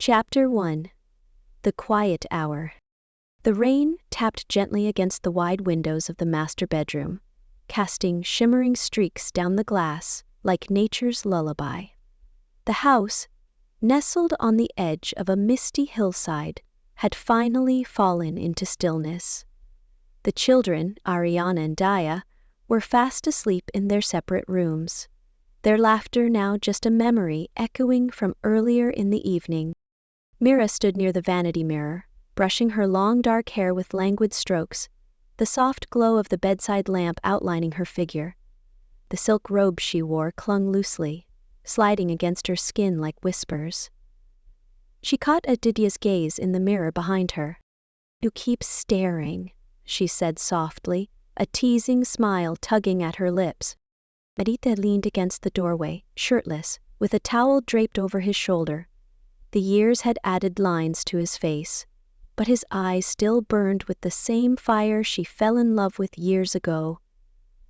Chapter 1. The Quiet Hour. The rain tapped gently against the wide windows of the master bedroom, casting shimmering streaks down the glass like nature's lullaby. The house, nestled on the edge of a misty hillside, had finally fallen into stillness. The children, Ariana and Daya, were fast asleep in their separate rooms, their laughter now just a memory echoing from earlier in the evening. Meera stood near the vanity mirror, brushing her long dark hair with languid strokes, the soft glow of the bedside lamp outlining her figure. The silk robe she wore clung loosely, sliding against her skin like whispers. She caught Aditya's gaze in the mirror behind her. "You keep staring," she said softly, a teasing smile tugging at her lips. Aditya leaned against the doorway, shirtless, with a towel draped over his shoulder. The years had added lines to his face, but his eyes still burned with the same fire she fell in love with years ago.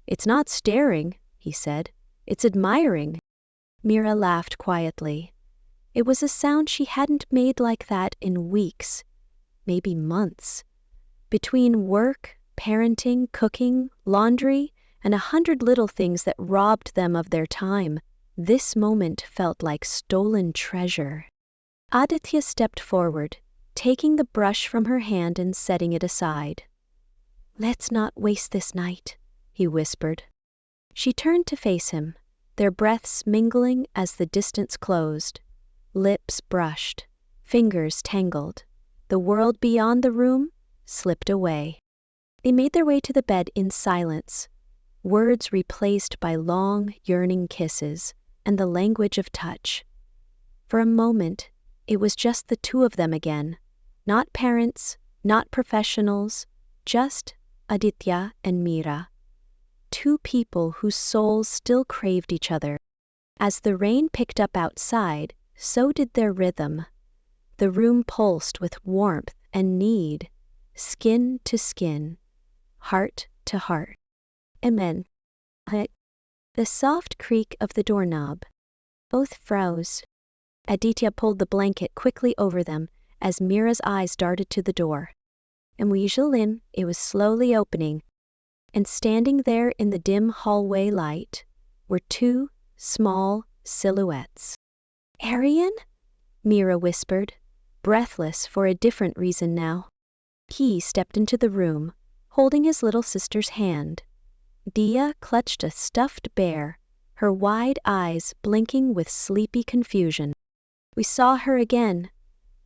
"It's not staring," he said. "It's admiring." Meera laughed quietly. It was a sound she hadn't made like that in weeks, maybe months. Between work, parenting, cooking, laundry, and 100 little things that robbed them of their time, this moment felt like stolen treasure. Aditya stepped forward, taking the brush from her hand and setting it aside. "Let's not waste this night," he whispered. She turned to face him, their breaths mingling as the distance closed. Lips brushed, fingers tangled. The world beyond the room slipped away. They made their way to the bed in silence, words replaced by long, yearning kisses and the language of touch. For a moment, it was just the two of them again, not parents, not professionals, just Aditya and Meera. Two people whose souls still craved each other. As the rain picked up outside, so did their rhythm. The room pulsed with warmth and need, skin to skin, heart to heart. Amen. The soft creak of the doorknob. Both froze. Aditya pulled the blanket quickly over them as Meera's eyes darted to the door. And it was slowly opening, and standing there in the dim hallway light were two small silhouettes. "Arian?" Meera whispered, breathless for a different reason now. He stepped into the room, holding his little sister's hand. Dia clutched a stuffed bear, her wide eyes blinking with sleepy confusion. "We saw her again,"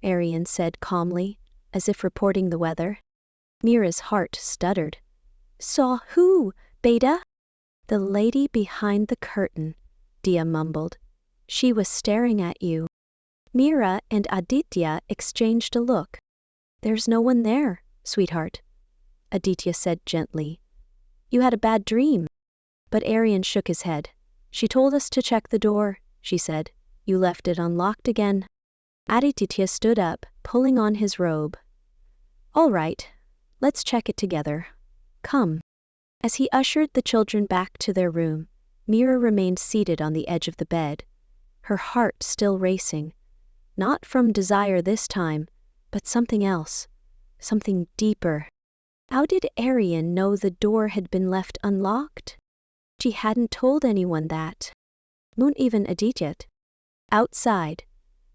Arian said calmly, as if reporting the weather. Meera's heart stuttered. "Saw who, Beta?" "The lady behind the curtain," Dia mumbled. "She was staring at you." Meera and Aditya exchanged a look. "There's no one there, sweetheart," Aditya said gently. "You had a bad dream." But Arian shook his head. "She told us to check the door," she said. "You left it unlocked again." Aditya stood up, pulling on his robe. "All right, let's check it together. Come." As he ushered the children back to their room, Meera remained seated on the edge of the bed, her heart still racing, not from desire this time, but something else, something deeper. How did Arian know the door had been left unlocked? She hadn't told anyone that. Not even Aditya. Outside,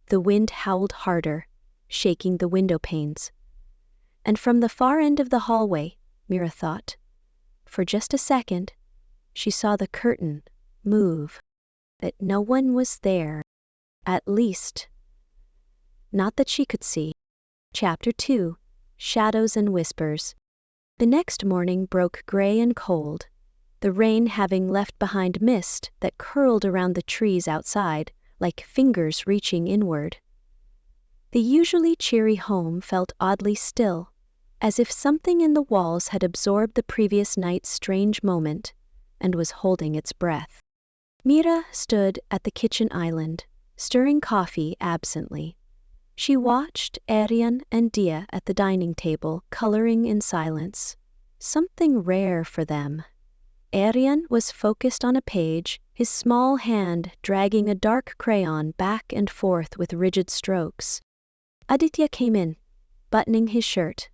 the wind howled harder, shaking the window panes. And from the far end of the hallway, Meera thought, for just a second, she saw the curtain move, that no one was there, at least, not that she could see. Chapter 2. Shadows and Whispers. The next morning broke gray and cold, the rain having left behind mist that curled around the trees outside, like fingers reaching inward. The usually cheery home felt oddly still, as if something in the walls had absorbed the previous night's strange moment and was holding its breath. Meera stood at the kitchen island, stirring coffee absently. She watched Arian and Dia at the dining table, coloring in silence, something rare for them. Arian was focused on a page, his small hand dragging a dark crayon back and forth with rigid strokes. Aditya came in, buttoning his shirt.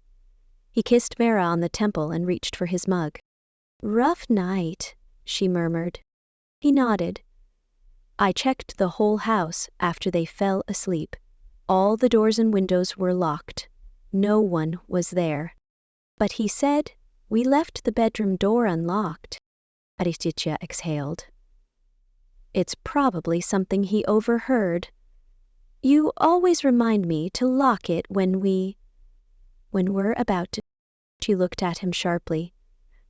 He kissed Meera on the temple and reached for his mug. "Rough night," she murmured. He nodded. "I checked the whole house after they fell asleep. All the doors and windows were locked. No one was there. But he said, we left the bedroom door unlocked." Aditya exhaled. "It's probably something he overheard. You always remind me to lock it when we're about to—" She looked at him sharply.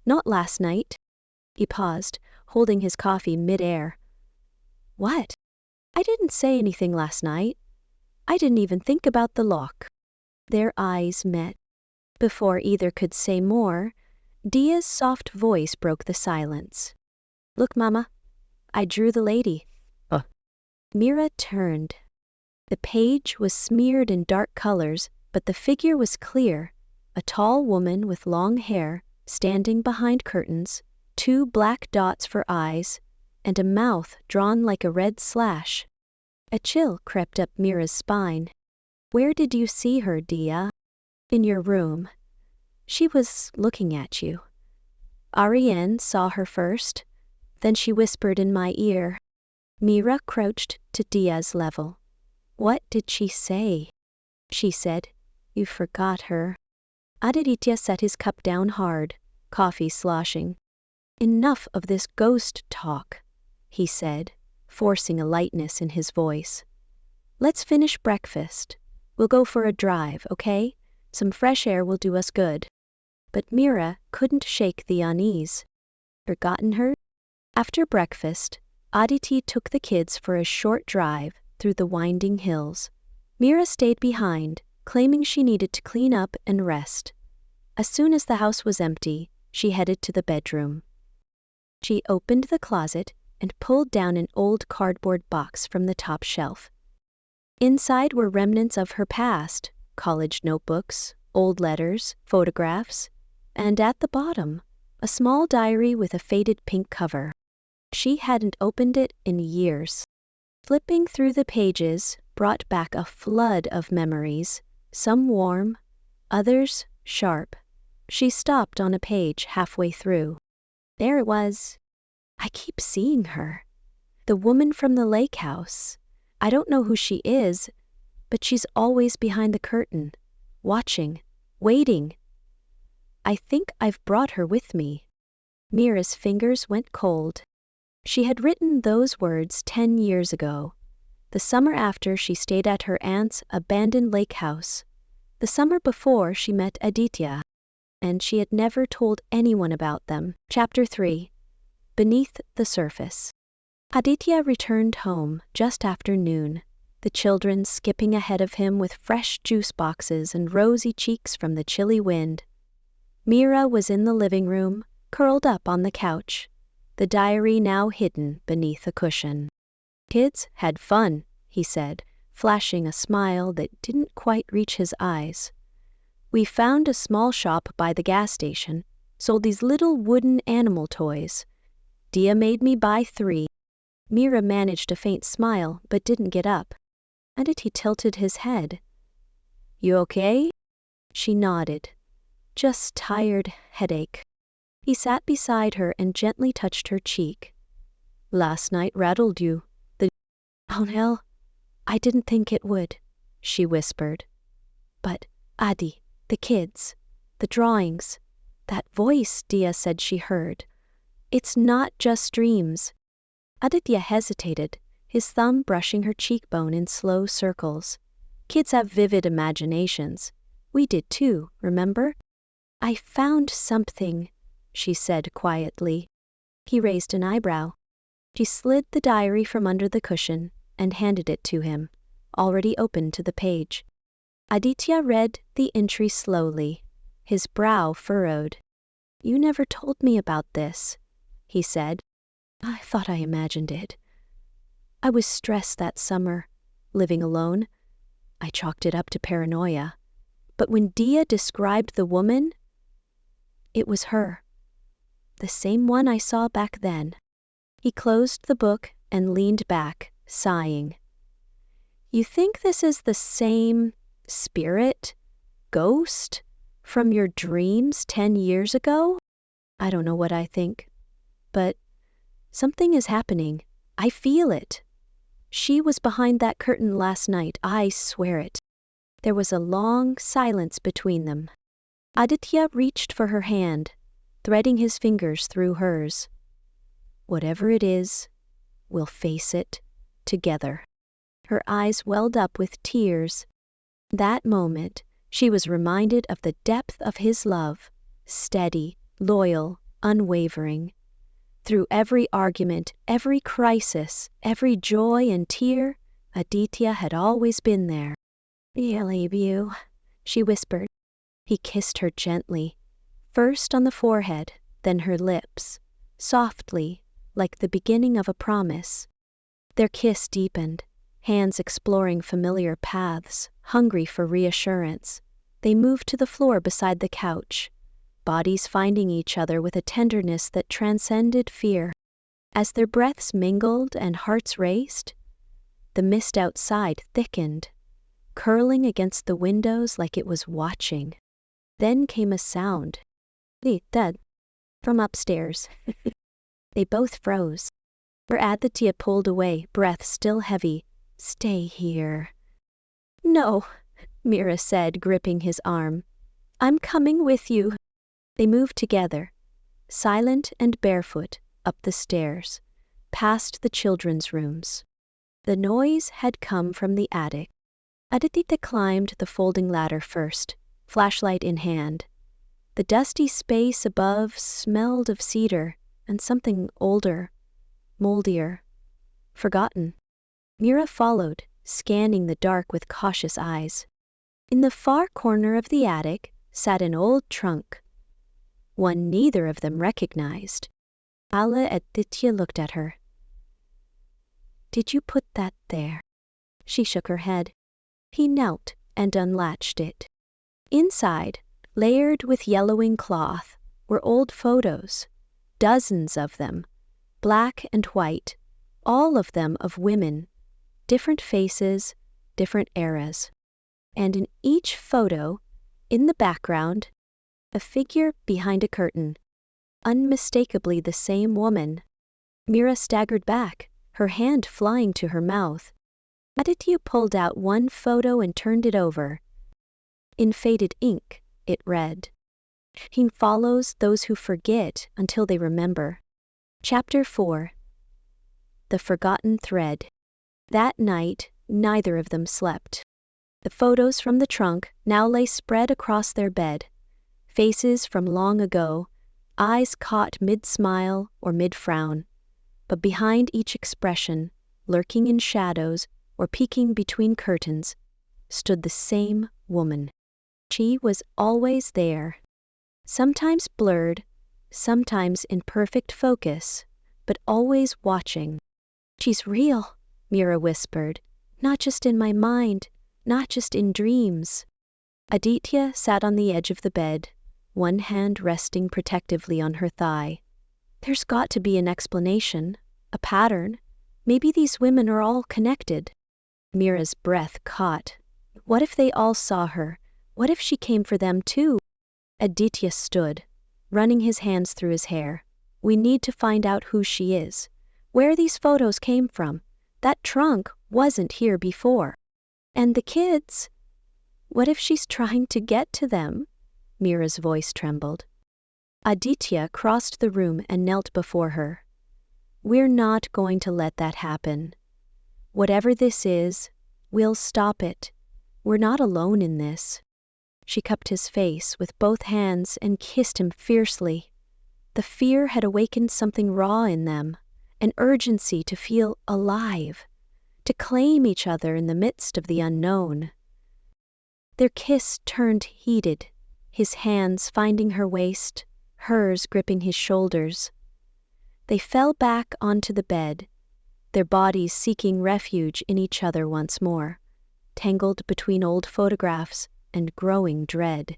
"Not last night." He paused, holding his coffee mid-air. "What? I didn't say anything last night. I didn't even think about the lock." Their eyes met. Before either could say more, Dia's soft voice broke the silence. "Look, Mama, I drew the lady." Meera turned. The page was smeared in dark colors, but the figure was clear. A tall woman with long hair, standing behind curtains, 2 black dots for eyes, and a mouth drawn like a red slash. A chill crept up Meera's spine. "Where did you see her, Dia?" "In your room. She was looking at you. Ariane saw her first, then she whispered in my ear." Meera crouched to Dia's level. "What did she say?" "She said, you forgot her." Aditya set his cup down hard, coffee sloshing. "Enough of this ghost talk," he said, forcing a lightness in his voice. "Let's finish breakfast. We'll go for a drive, okay? Some fresh air will do us good." But Meera couldn't shake the unease. Forgotten her? After breakfast, Aditi took the kids for a short drive through the winding hills. Meera stayed behind, claiming she needed to clean up and rest. As soon as the house was empty, she headed to the bedroom. She opened the closet and pulled down an old cardboard box from the top shelf. Inside were remnants of her past, college notebooks, old letters, photographs, and at the bottom, a small diary with a faded pink cover. She hadn't opened it in years. Flipping through the pages brought back a flood of memories, some warm, others sharp. She stopped on a page halfway through. There it was. "I keep seeing her. The woman from the lake house. I don't know who she is, but she's always behind the curtain, watching, waiting. I think I've brought her with me." Meera's fingers went cold. She had written those words 10 years ago, the summer after she stayed at her aunt's abandoned lake house, the summer before she met Aditya, and she had never told anyone about them. Chapter 3. Beneath the Surface. Aditya returned home just after noon, the children skipping ahead of him with fresh juice boxes and rosy cheeks from the chilly wind. Meera was in the living room, curled up on the couch, the diary now hidden beneath a cushion. "Kids had fun," he said, flashing a smile that didn't quite reach his eyes. "We found a small shop by the gas station, sold these little wooden animal toys. Dia made me buy 3. Meera managed a faint smile but didn't get up. Aditi tilted his head. "You okay?" She nodded. "Just tired, headache." He sat beside her and gently touched her cheek. "Last night rattled you. "Oh, hell, I didn't think it would," she whispered. "But, Adi, the kids, the drawings, that voice Dia said she heard. It's not just dreams." Aditya hesitated, his thumb brushing her cheekbone in slow circles. "Kids have vivid imaginations. We did too, remember?" "I found something," she said quietly. He raised an eyebrow. She slid the diary from under the cushion and handed it to him, already open to the page. Aditya read the entry slowly, his brow furrowed. "You never told me about this," he said. "I thought I imagined it. I was stressed that summer, living alone. I chalked it up to paranoia. But when Dia described the woman, it was her. The same one I saw back then." He closed the book and leaned back, sighing. "You think this is the same Spirit? Ghost? From your dreams 10 years ago? I don't know what I think. But something is happening. I feel it. She was behind that curtain last night, I swear it. There was a long silence between them. Aditya reached for her hand, threading his fingers through hers. Whatever it is, we'll face it together. Her eyes welled up with tears. That moment, she was reminded of the depth of his love, steady, loyal, unwavering. Through every argument, every crisis, every joy and tear, Aditya had always been there. "I love you," she whispered. He kissed her gently, first on the forehead, then her lips, softly, like the beginning of a promise. Their kiss deepened, hands exploring familiar paths, hungry for reassurance. They moved to the floor beside the couch, bodies finding each other with a tenderness that transcended fear. As their breaths mingled and hearts raced, the mist outside thickened, curling against the windows like it was watching. Then came a sound. "Dad," from upstairs. They both froze. Her Aditya pulled away, breath still heavy. "Stay here." "No," Meera said, gripping his arm. "I'm coming with you." They moved together, silent and barefoot, up the stairs, past the children's rooms. The noise had come from the attic. Aditya climbed the folding ladder first, flashlight in hand. The dusty space above smelled of cedar and something older, moldier, forgotten. Meera followed, scanning the dark with cautious eyes. In the far corner of the attic sat an old trunk, one neither of them recognized. Aditya looked at her. "Did you put that there?" She shook her head. He knelt and unlatched it. Inside, layered with yellowing cloth, were old photos, dozens of them, black and white, all of them of women, different faces, different eras. And in each photo, in the background, a figure behind a curtain, unmistakably the same woman. Meera staggered back, her hand flying to her mouth. Aditya pulled out one photo and turned it over. In faded ink, it read, "He follows those who forget until they remember." Chapter 4. The Forgotten Thread. That night, neither of them slept. The photos from the trunk now lay spread across their bed. Faces from long ago, eyes caught mid-smile or mid-frown. But behind each expression, lurking in shadows or peeking between curtains, stood the same woman. She was always there, sometimes blurred, sometimes in perfect focus, but always watching. "She's real," Meera whispered, "not just in my mind, not just in dreams." Aditya sat on the edge of the bed, one hand resting protectively on her thigh. "There's got to be an explanation, a pattern. Maybe these women are all connected." Meera's breath caught. What if they all saw her? What if she came for them too? Aditya stood, running his hands through his hair. "We need to find out who she is, where these photos came from. That trunk wasn't here before. And the kids? What if she's trying to get to them?" Meera's voice trembled. Aditya crossed the room and knelt before her. "We're not going to let that happen. Whatever this is, we'll stop it. We're not alone in this." She cupped his face with both hands and kissed him fiercely. The fear had awakened something raw in them, an urgency to feel alive, to claim each other in the midst of the unknown. Their kiss turned heated, his hands finding her waist, hers gripping his shoulders. They fell back onto the bed, their bodies seeking refuge in each other once more, tangled between old photographs and growing dread.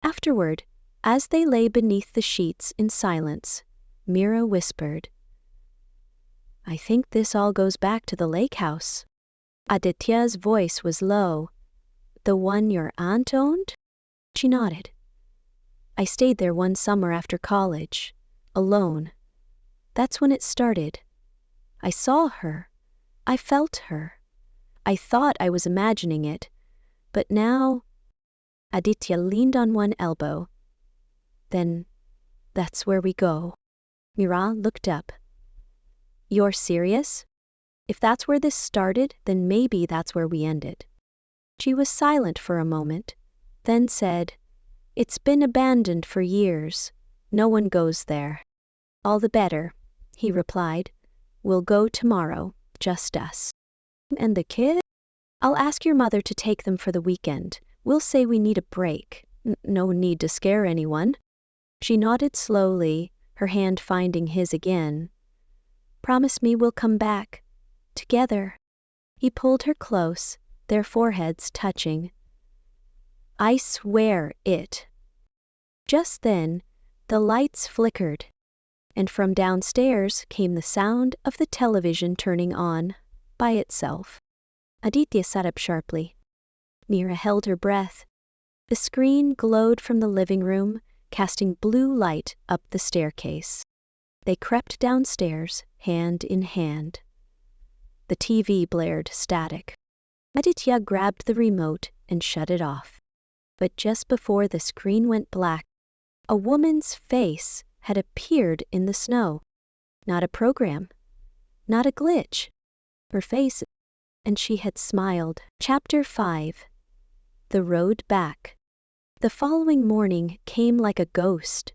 Afterward, as they lay beneath the sheets in silence, Meera whispered, "I think this all goes back to the lake house." Aditya's voice was low. The one your aunt owned? She nodded. I stayed there one summer after college, alone. That's when it started. I saw her. I felt her. I thought I was imagining it, but now... Aditya leaned on one elbow. Then, that's where we go. Meera looked up. You're serious? If that's where this started, then maybe that's where we ended. She was silent for a moment, then said, It's been abandoned for years. No one goes there. All the better, he replied. We'll go tomorrow, just us. And the kid? I'll ask your mother to take them for the weekend. We'll say we need a break. No need to scare anyone. She nodded slowly, her hand finding his again. Promise me we'll come back. Together. He pulled her close, their foreheads touching. I swear it. Just then, the lights flickered, and from downstairs came the sound of the television turning on, by itself. Aditya sat up sharply. Meera held her breath. The screen glowed from the living room, casting blue light up the staircase. They crept downstairs, hand in hand. The TV blared static. Aditya grabbed the remote and shut it off. But just before the screen went black, a woman's face had appeared in the snow. Not a program. Not a glitch. Her face, and she had smiled. Chapter 5. The Road Back. The following morning came like a ghost.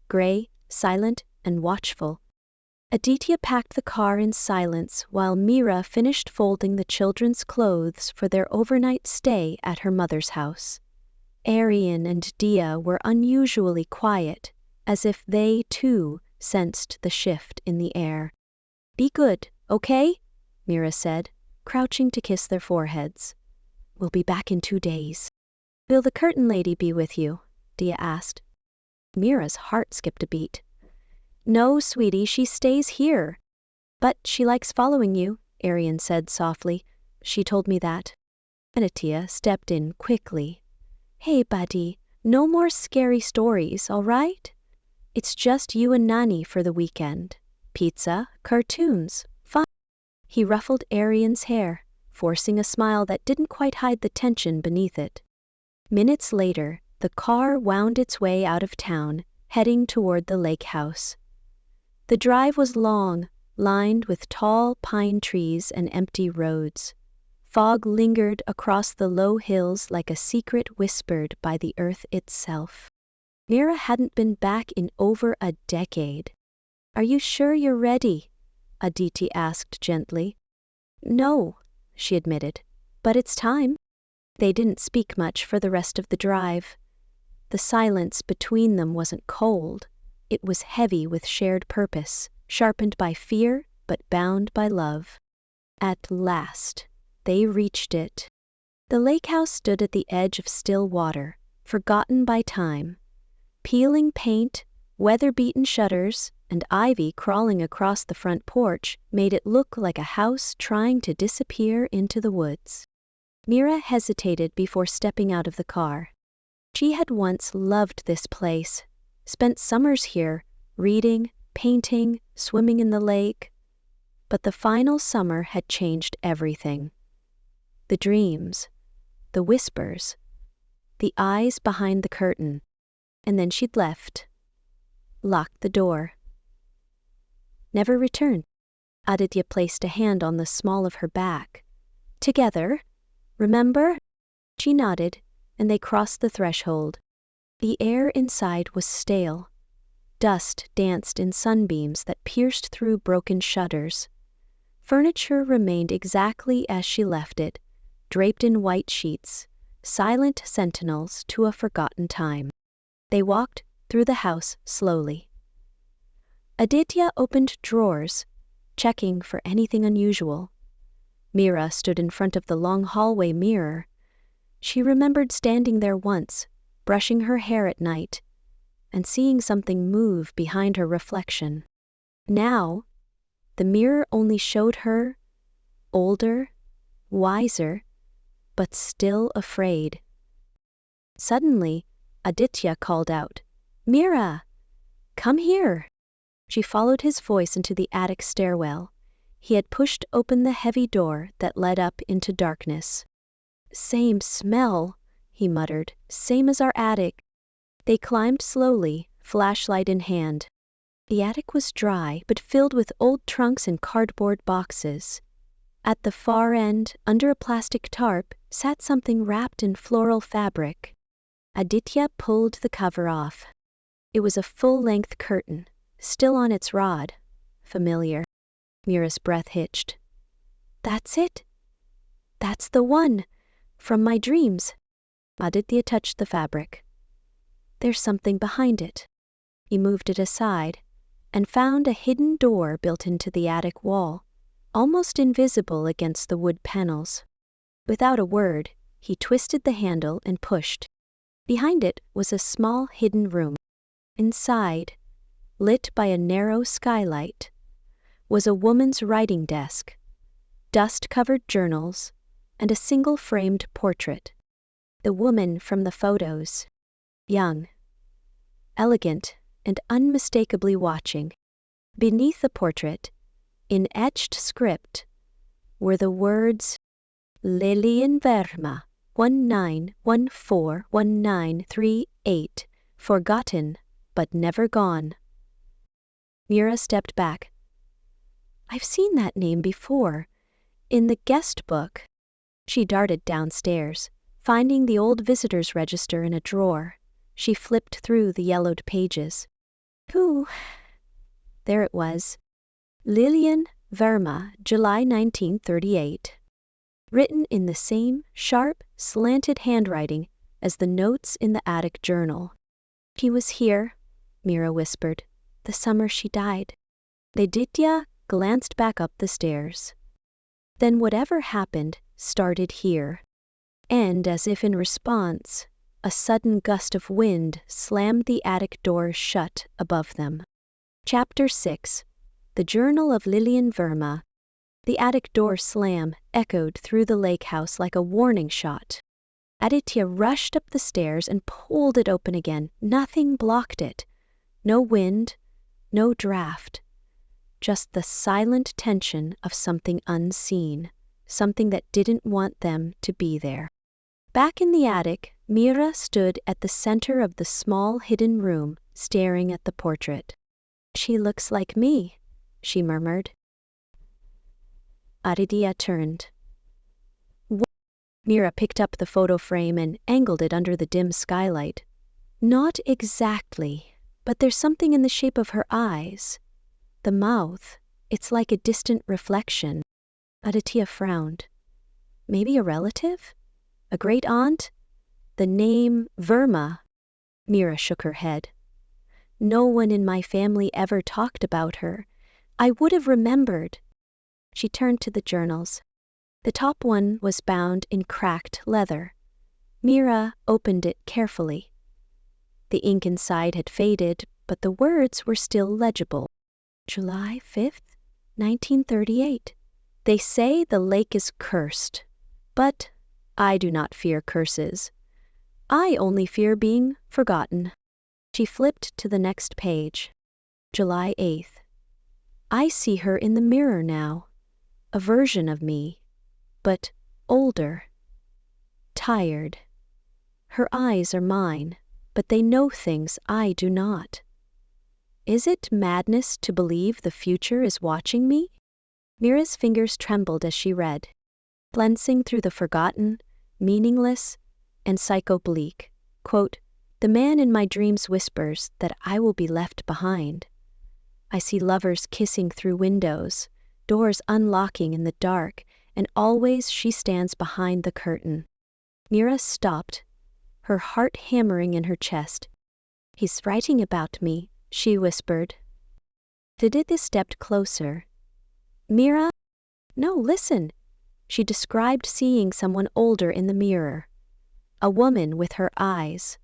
Gray, silent, and watchful. Aditya packed the car in silence while Meera finished folding the children's clothes for their overnight stay at her mother's house. Aryan and Dia were unusually quiet, as if they, too, sensed the shift in the air. Be good, okay? Meera said, crouching to kiss their foreheads. We'll be back in 2 days. Will the curtain lady be with you? Dia asked. Meera's heart skipped a beat. No, sweetie, she stays here. But she likes following you, Aryan said softly. She told me that. Aditya stepped in quickly. Hey, buddy, no more scary stories, all right? It's just you and Nani for the weekend. Pizza, cartoons, fun. He ruffled Aryan's hair, forcing a smile that didn't quite hide the tension beneath it. Minutes later, the car wound its way out of town, heading toward the lake house. The drive was long, lined with tall pine trees and empty roads. Fog lingered across the low hills like a secret whispered by the earth itself. Meera hadn't been back in over a decade. Are you sure you're ready? Aditi asked gently. No, she admitted, but it's time. They didn't speak much for the rest of the drive. The silence between them wasn't cold. It was heavy with shared purpose, sharpened by fear, but bound by love. At last, they reached it. The lake house stood at the edge of still water, forgotten by time. Peeling paint, weather-beaten shutters, and ivy crawling across the front porch made it look like a house trying to disappear into the woods. Meera hesitated before stepping out of the car. She had once loved this place, spent summers here, reading, painting, swimming in the lake. But the final summer had changed everything. The dreams, the whispers, the eyes behind the curtain. And then she'd left, locked the door. Never returned. Aditya placed a hand on the small of her back. Together, remember? She nodded, and they crossed the threshold. The air inside was stale. Dust danced in sunbeams that pierced through broken shutters. Furniture remained exactly as she left it, draped in white sheets, silent sentinels to a forgotten time. They walked through the house slowly. Aditya opened drawers, checking for anything unusual. Meera stood in front of the long hallway mirror. She remembered standing there once, brushing her hair at night, and seeing something move behind her reflection. Now, the mirror only showed her older, wiser, but still afraid. Suddenly, Aditya called out, "Meera, come here." She followed his voice into the attic stairwell. He had pushed open the heavy door that led up into darkness. "Same smell," he muttered, "same as our attic." They climbed slowly, flashlight in hand. The attic was dry, but filled with old trunks and cardboard boxes. At the far end, under a plastic tarp, sat something wrapped in floral fabric. Aditya pulled the cover off. It was a full-length curtain, still on its rod. Familiar. Meera's breath hitched. "That's it. That's the one. From my dreams." Aditya touched the fabric. "There's something behind it." He moved it aside and found a hidden door built into the attic wall, almost invisible against the wood panels. Without a word, he twisted the handle and pushed. Behind it was a small hidden room. Inside, lit by a narrow skylight, was a woman's writing desk, dust-covered journals, and a single framed portrait. The woman from the photos. Young, elegant, and unmistakably watching. Beneath the portrait, in etched script, were the words, "Lilian Verma, 19141938, forgotten, but never gone." Meera stepped back. "I've seen that name before, in the guest book." She darted downstairs, finding the old visitor's register in a drawer. She flipped through the yellowed pages. Who? There it was. Lilian Verma, July 1938. Written in the same sharp, slanted handwriting as the notes in the attic journal. "He was here," Meera whispered, "the summer she died." Aditya glanced back up the stairs. Then whatever happened started here. And as if in response, a sudden gust of wind slammed the attic doors shut above them. Chapter 6. The Journal of Lilian Verma. The attic door slam echoed through the lake house like a warning shot. Aditya rushed up the stairs and pulled it open again. Nothing blocked it. No wind, no draft. Just the silent tension of something unseen, something that didn't want them to be there. Back in the attic, Meera stood at the center of the small hidden room, staring at the portrait. "She looks like me," she murmured. Aditya turned. "What?" Meera picked up the photo frame and angled it under the dim skylight. "Not exactly, but there's something in the shape of her eyes. The mouth, it's like a distant reflection." Aditya frowned. "Maybe a relative? A great-aunt? The name Verma?" Meera shook her head. "No one in my family ever talked about her. I would have remembered." She turned to the journals. The top one was bound in cracked leather. Meera opened it carefully. The ink inside had faded, but the words were still legible. July 5th, 1938. "They say the lake is cursed, but I do not fear curses. I only fear being forgotten." She flipped to the next page. July 8th. "I see her in the mirror now, a version of me, but older, tired. Her eyes are mine, but they know things I do not. Is it madness to believe the future is watching me?" Meera's fingers trembled as she read, glancing through the forgotten, meaningless, and psycho-bleak. Quote, "The man in my dreams whispers that I will be left behind. I see lovers kissing through windows, doors unlocking in the dark, and always she stands behind the curtain." Meera stopped, her heart hammering in her chest. "He's writing about me," she whispered. Aditya stepped closer. "Meera? No, listen." She described seeing someone older in the mirror. A woman with her eyes.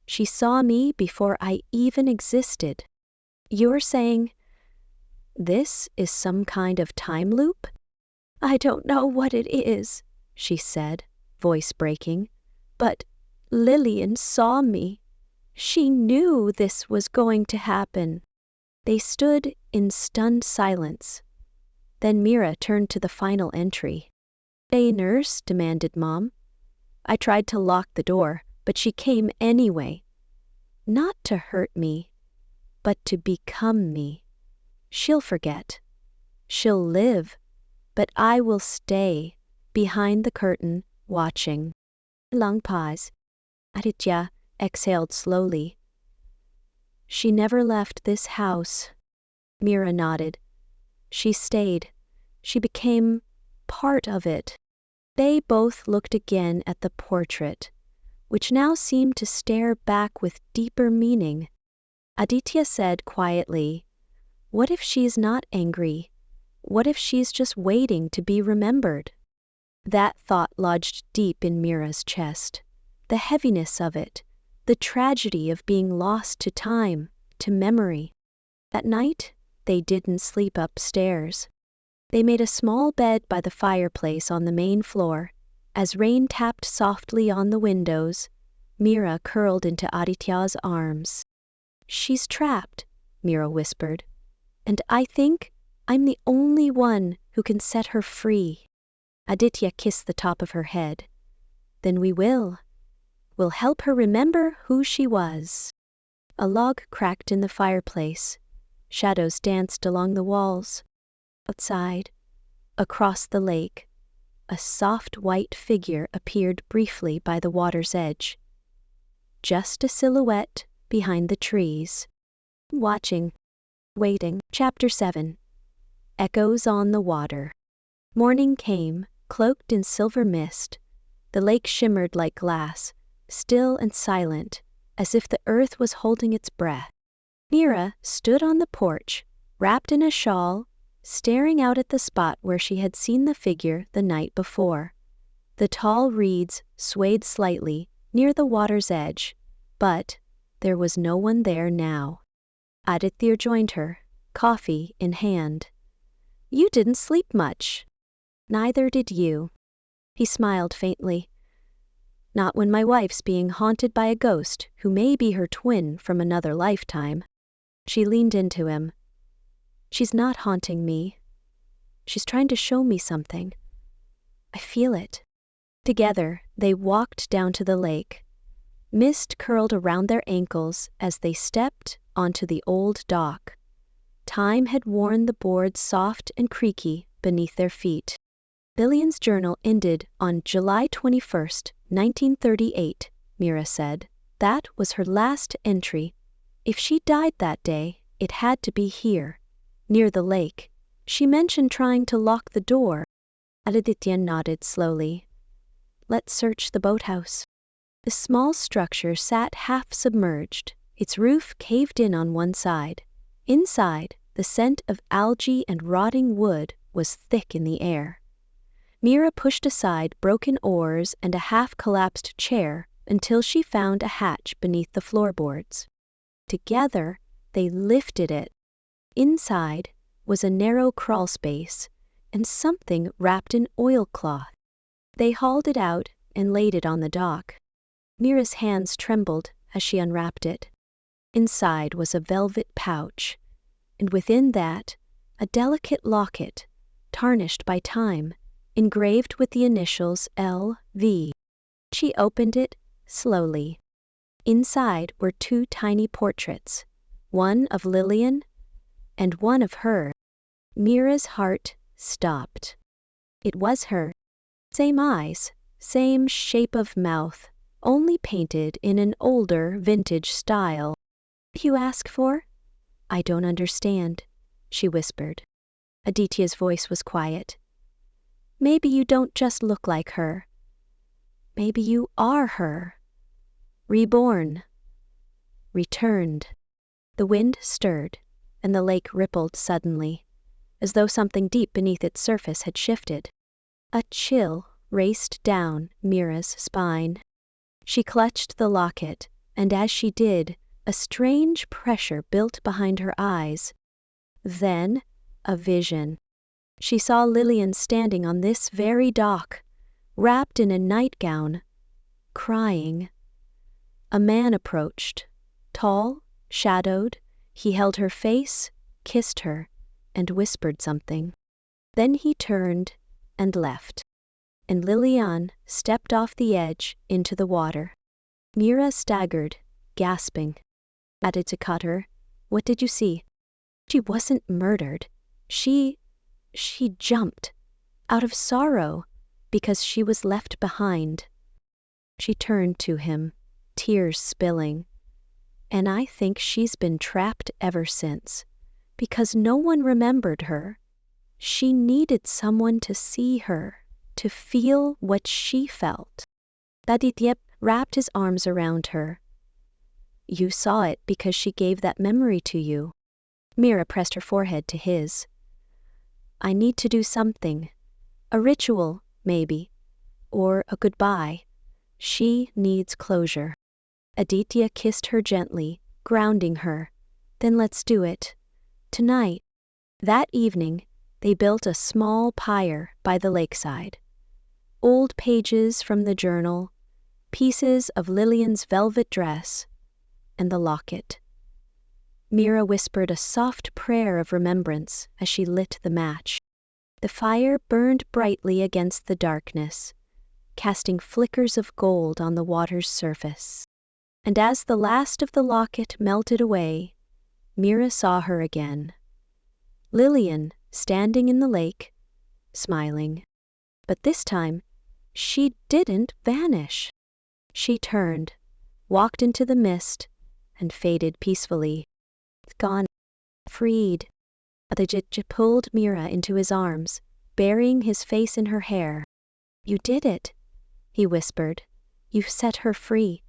"She saw me before I even existed." "You're saying this is some kind of time loop?" "I don't know what it is," she said, voice breaking. But Lillian saw me. She knew this was going to happen. They stood in stunned silence. Then Meera turned to the final entry. "Hey, nurse," demanded Mom. "I tried to lock the door, but she came anyway. Not to hurt me, but to become me. She'll forget. She'll live, but I will stay behind the curtain, watching." Long pause. Aditya exhaled slowly. "She never left this house." Meera nodded. "She stayed. She became part of it." They both looked again at the portrait, which now seemed to stare back with deeper meaning. Aditya said quietly, "What if she's not angry? What if she's just waiting to be remembered?" That thought lodged deep in Meera's chest. The heaviness of it, the tragedy of being lost to time, to memory. That night, they didn't sleep upstairs. They made a small bed by the fireplace on the main floor. As rain tapped softly on the windows, Meera curled into Aditya's arms. "She's trapped," Meera whispered, "and I think I'm the only one who can set her free." Aditya kissed the top of her head. "Then we will. We'll help her remember who she was." A log cracked in the fireplace. Shadows danced along the walls. Outside, across the lake, a soft white figure appeared briefly by the water's edge. Just a silhouette behind the trees. Watching, waiting. Chapter 7. Echoes on the Water. Morning came, cloaked in silver mist. The lake shimmered like glass, still and silent, as if the earth was holding its breath. Meera stood on the porch, wrapped in a shawl, staring out at the spot where she had seen the figure the night before. The tall reeds swayed slightly near the water's edge, but there was no one there now. Aditya joined her, coffee in hand. "You didn't sleep much." "Neither did you." He smiled faintly. "Not when my wife's being haunted by a ghost who may be her twin from another lifetime." She leaned into him. "She's not haunting me. She's trying to show me something. I feel it." Together, they walked down to the lake. Mist curled around their ankles as they stepped onto the old dock. Time had worn the boards soft and creaky beneath their feet. Lillian's journal ended on July 21st, 1938, Meera said. That was her last entry. If she died that day, it had to be here, near the lake. She mentioned trying to lock the door. Aditya nodded slowly. "Let's search the boathouse." The small structure sat half submerged, its roof caved in on one side. Inside, the scent of algae and rotting wood was thick in the air. Meera pushed aside broken oars and a half-collapsed chair until she found a hatch beneath the floorboards. Together, they lifted it. Inside was a narrow crawl space and something wrapped in oilcloth. They hauled it out and laid it on the dock. Meera's hands trembled as she unwrapped it. Inside was a velvet pouch, and within that, a delicate locket, tarnished by time, engraved with the initials L.V. She opened it slowly. Inside were two tiny portraits, one of Lillian and one of her. Meera's heart stopped. It was her. Same eyes, same shape of mouth, only painted in an older vintage style. "You ask for?" "I don't understand," she whispered. Aditya's voice was quiet. "Maybe you don't just look like her. Maybe you are her. Reborn. Returned." The wind stirred, and the lake rippled suddenly, as though something deep beneath its surface had shifted. A chill raced down Meera's spine. She clutched the locket, and as she did, a strange pressure built behind her eyes. Then, a vision. She saw Lillian standing on this very dock, wrapped in a nightgown, crying. A man approached. Tall, shadowed, he held her face, kissed her, and whispered something. Then he turned and left, and Lilian stepped off the edge into the water. Meera staggered, gasping. Aditya caught her. "What did you see?" "She wasn't murdered. She jumped. Out of sorrow, because she was left behind." She turned to him, tears spilling. "And I think she's been trapped ever since, because no one remembered her. She needed someone to see her, to feel what she felt." Aditya wrapped his arms around her. "You saw it because she gave that memory to you." Meera pressed her forehead to his. "I need to do something. A ritual, maybe. Or a goodbye. She needs closure." Aditya kissed her gently, grounding her. "Then let's do it. Tonight." That evening, they built a small pyre by the lakeside. Old pages from the journal, pieces of Lillian's velvet dress, and the locket. Meera whispered a soft prayer of remembrance as she lit the match. The fire burned brightly against the darkness, casting flickers of gold on the water's surface. And as the last of the locket melted away, Meera saw her again. Lillian, standing in the lake, smiling. But this time, she didn't vanish. She turned, walked into the mist, and faded peacefully. Gone. Freed. Aditya pulled Meera into his arms, burying his face in her hair. "You did it," he whispered. "You've set her free."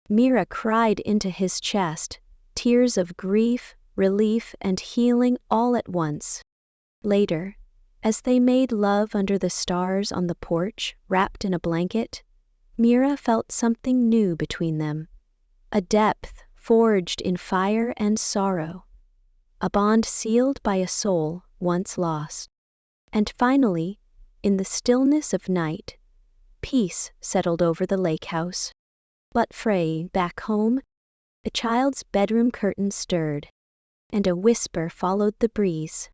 Meera cried into his chest, tears of grief, relief, and healing all at once. Later, as they made love under the stars on the porch, wrapped in a blanket, Meera felt something new between them. A depth forged in fire and sorrow. A bond sealed by a soul once lost. And finally, in the stillness of night, peace settled over the lake house. But back home, a child's bedroom curtain stirred, and a whisper followed the breeze.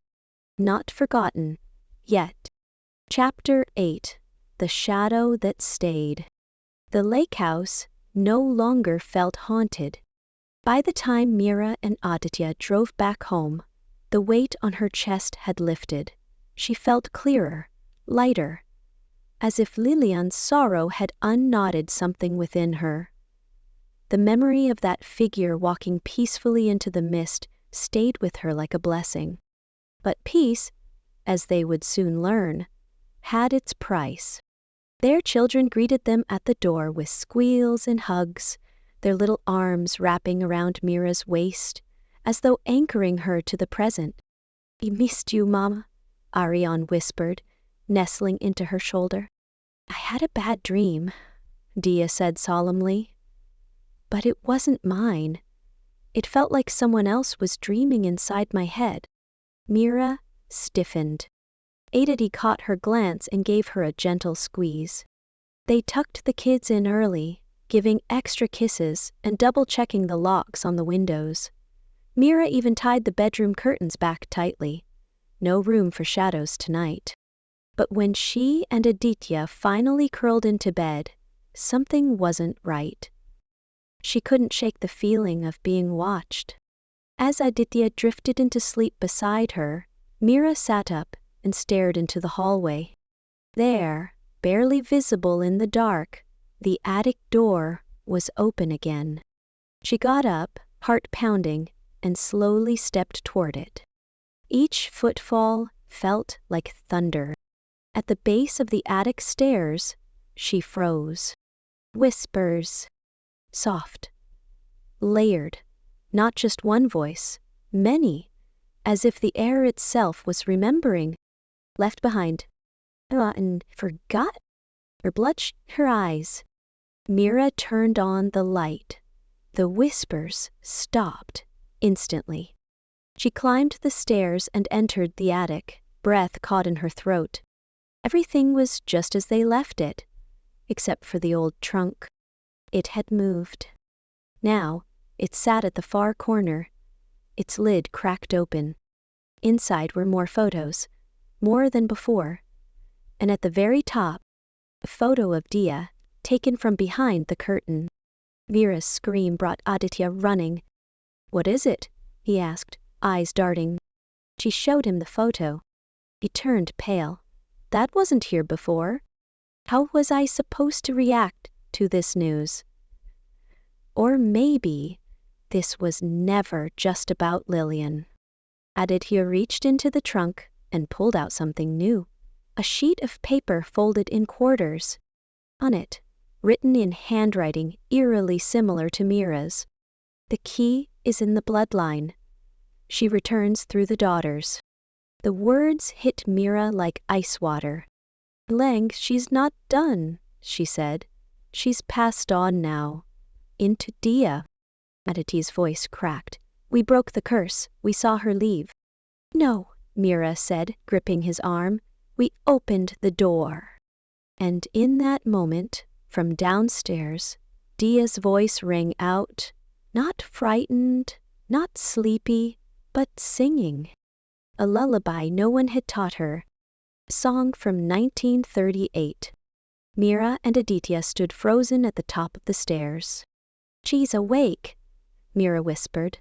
Not forgotten, yet. Chapter 8. The Shadow That Stayed. The lake house no longer felt haunted. By the time Meera and Aditya drove back home, the weight on her chest had lifted. She felt clearer, lighter, as if Lilian's sorrow had unknotted something within her. The memory of that figure walking peacefully into the mist stayed with her like a blessing. But peace, as they would soon learn, had its price. Their children greeted them at the door with squeals and hugs, their little arms wrapping around Meera's waist, as though anchoring her to the present. "We missed you, Mama," Ariane whispered, nestling into her shoulder. "I had a bad dream," Dia said solemnly. "But it wasn't mine. It felt like someone else was dreaming inside my head." Meera stiffened. Aditi caught her glance and gave her a gentle squeeze. They tucked the kids in early, giving extra kisses and double-checking the locks on the windows. Meera even tied the bedroom curtains back tightly. No room for shadows tonight. But when she and Aditya finally curled into bed, something wasn't right. She couldn't shake the feeling of being watched. As Aditya drifted into sleep beside her, Meera sat up and stared into the hallway. There, barely visible in the dark, the attic door was open again. She got up, heart pounding, and slowly stepped toward it. Each footfall felt like thunder. At the base of the attic stairs, she froze. Whispers. Soft. Layered. Not just one voice, many, as if the air itself was remembering. Left behind. And forgot? Her blood her eyes. Meera turned on the light. The whispers stopped instantly. She climbed the stairs and entered the attic, breath caught in her throat. Everything was just as they left it. except for the old trunk. It had moved. Now, it sat at the far corner, its lid cracked open. Inside were more photos, more than before, and at the very top, a photo of Dia, taken from behind the curtain. Meera's scream brought Aditya running. "What is it?" he asked, eyes darting. She showed him the photo. He turned pale. "That wasn't here before. How was I supposed to react to this news? Or maybe this was never just about Lillian." Aditya reached into the trunk and pulled out something new. A sheet of paper folded in quarters. On it, written in handwriting eerily similar to Meera's, "The key is in the bloodline. She returns through the daughters." The words hit Meera like ice water. "Lang, she's not done," she said. "She's passed on now. Into Dia." Aditya's voice cracked. "We broke the curse. We saw her leave." "No," Meera said, gripping his arm. "We opened the door." And in that moment, from downstairs, Dia's voice rang out, not frightened, not sleepy, but singing. A lullaby no one had taught her. A song from 1938. Meera and Aditya stood frozen at the top of the stairs. "She's awake," Meera whispered.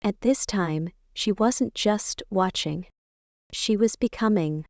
At this time, she wasn't just watching. She was becoming.